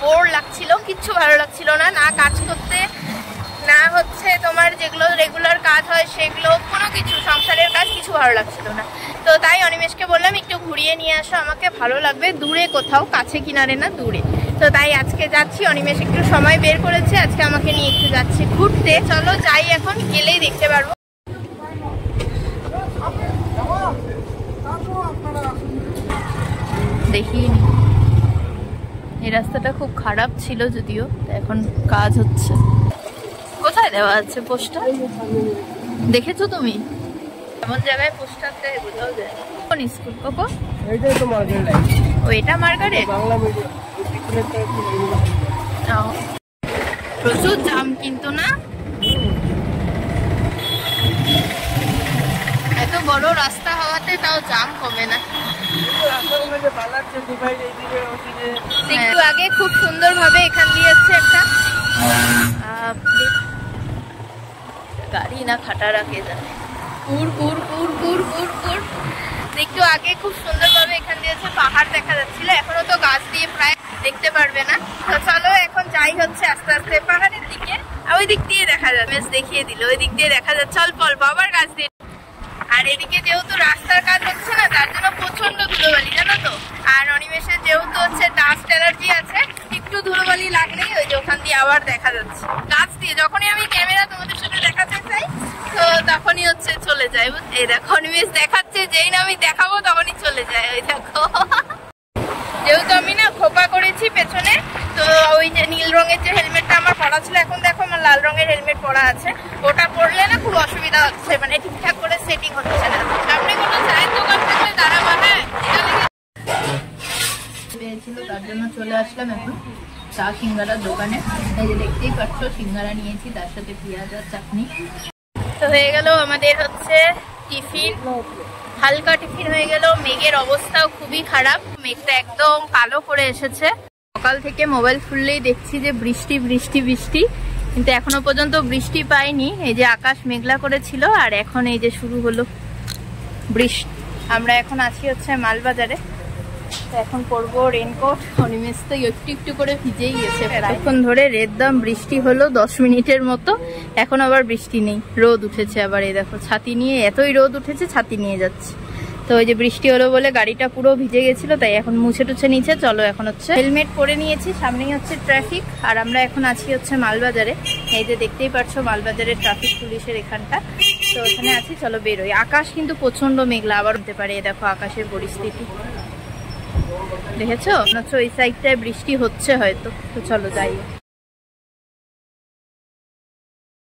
Bore লাগছিল, কিচ্ছু ভালো লাগছিল না, না কাজ করতে, না হচ্ছে তোমার যেগুলো রেগুলার কাজ হয় সেগুলো, কোনো কিছু সংসারের কাজ কিছু ভালো লাগছিল না। তো তাই অনিমেষকে বললাম একটু ঘুরিয়ে নিয়ে আসো, আমাকে ভালো লাগবে, দূরে কোথাও, কাছে কিনারে না, দূরে। তো তাই আজকে যাচ্ছি, অনিমেষ একটু সময় বের করেছে, আজকে আমাকে নিয়ে একটু যাচ্ছি ঘুরতে। চলো যাই, এখন গেলেই দেখতে পারবো। দেখিনি, এই রাস্তাটা খুব খারাপ ছিল যদিও, এখন কাজ হচ্ছে। কোথায় দেওয়া আছে পোস্টার, দেখেছো তুমি? এমন জায়গায় পোস্টার দেয় কোথাও যায়। কোন স্কুল কোকো? এইটাই তো মার্গারেট। ও এটা মার্গারেট, বাংলা মিডিয়াম। প্রচুর জাম কিন্তু না, এত বড় রাস্তা হওয়াতে তাও জাম কমে না। একটু আগে খুব সুন্দর ভাবে এখান দিয়ে হচ্ছে একটা গাড়ি না খাটারা কে জানে, কুর কুর কুর কুর কুর কুর। একটু আগে খুব সুন্দর ভাবে এখান দিয়ে হচ্ছে পাহাড় দেখা যাচ্ছিল, এখনো তো গাছ দিয়ে প্রায় দেখতে পারবে না। তো চলো এখন যাই হচ্ছে আস্তে আস্তে পাহাড়ের দিকে। ওই দিক দিয়ে দেখা যাচ্ছে, বেশ দেখিয়ে দিল, ওই দিক দিয়ে দেখা যাচ্ছে অল্প অল্প, আবার গাছ দিয়ে। আর এদিকে যেহেতু রাস্তার কাজ হচ্ছে না, তার জন্য প্রচন্ড ধুলোবালি, জানো তো। আর অনিমেষের যেহেতু হচ্ছে ডাস্ট অ্যালার্জি আছে, একটু ধুলোবালি লাগলেই ওই যে ওখান দিয়ে আবার দেখা যাচ্ছে গাছ দিয়ে। যখনই আমি ক্যামেরা তোমাদের সাথে দেখাতে চাই তো তখনই হচ্ছে চলে যায়। এই দেখো অনিমেষ দেখাচ্ছে, যেই না আমি দেখাবো তখনই চলে যায়, ওই দেখো। যেহেতু আমি না খোপা করেছি পেছনে, তো ওই যে নীল রঙের যে হেলমেটটা আমার পরা ছিল, এখন দেখো আমার লাল রঙের হেলমেট পরা আছে, ওটা পরলে না খুব অসুবিধা হচ্ছে, মানে ঠিকঠাক করে সেটিং হচ্ছে না। সামনে কোনো চায়ের দোকান থাকলে দাঁড়াবো, হ্যাঁ পেয়েছিল, তার জন্য চলে আসলাম এখন চা সিঙ্গারার দোকানে। এই যে দেখতেই পাচ্ছ সিঙ্গারা নিয়েছি, তার সাথে পেঁয়াজ আর চাটনি। তো হয়ে গেল আমাদের হচ্ছে টিফিন, হালকা টিফিন হয়ে গেল। মেঘের অবস্থাও খুবই খারাপ, মেঘটা একদম কালো করে এসেছে। সকাল থেকে মোবাইল খুললেই দেখছি যে বৃষ্টি বৃষ্টি বৃষ্টি, কিন্তু এখনো পর্যন্ত বৃষ্টি পাইনি। এই যে আকাশ মেঘলা করেছিল, আর এখন এই যে শুরু হলো বৃষ্টি। আমরা এখন আছি হচ্ছে মালবাজারে, এখন পরবো রেনকোট। অনিমেষ তো একটু একটু করে ভিজেই গেছে। এখন ধরে রেদদাম বৃষ্টি হলো 10 মিনিটের মতো, এখন আবার বৃষ্টি নেই, রোদ উঠেছে আবার। এই দেখো ছাতি নিয়ে, এতই রোদ উঠেছে ছাতি নিয়ে যাচ্ছে। তো ওই যে বৃষ্টি হলো বলে গাড়িটা পুরো ভিজে গেছিল, তাই এখন মুছে টুছে নিচে। চলো এখন হচ্ছে হেলমেট পরে নিয়েছি, সামনেই হচ্ছে ট্রাফিক, আর আমরা এখন আছি হচ্ছে মালবাজারে। এই যে দেখতেই পাচ্ছো মালবাজারের ট্রাফিক পুলিশের এখানটা, তো ওখানে আছি। চলো বেরোই। আকাশ কিন্তু প্রচন্ড মেঘলা, আবার হতে পারে। এই দেখো আকাশের পরিস্থিতি দেখেছো, ওই সাইডটায় বৃষ্টি হচ্ছে হয়তো। তো চলো যাই।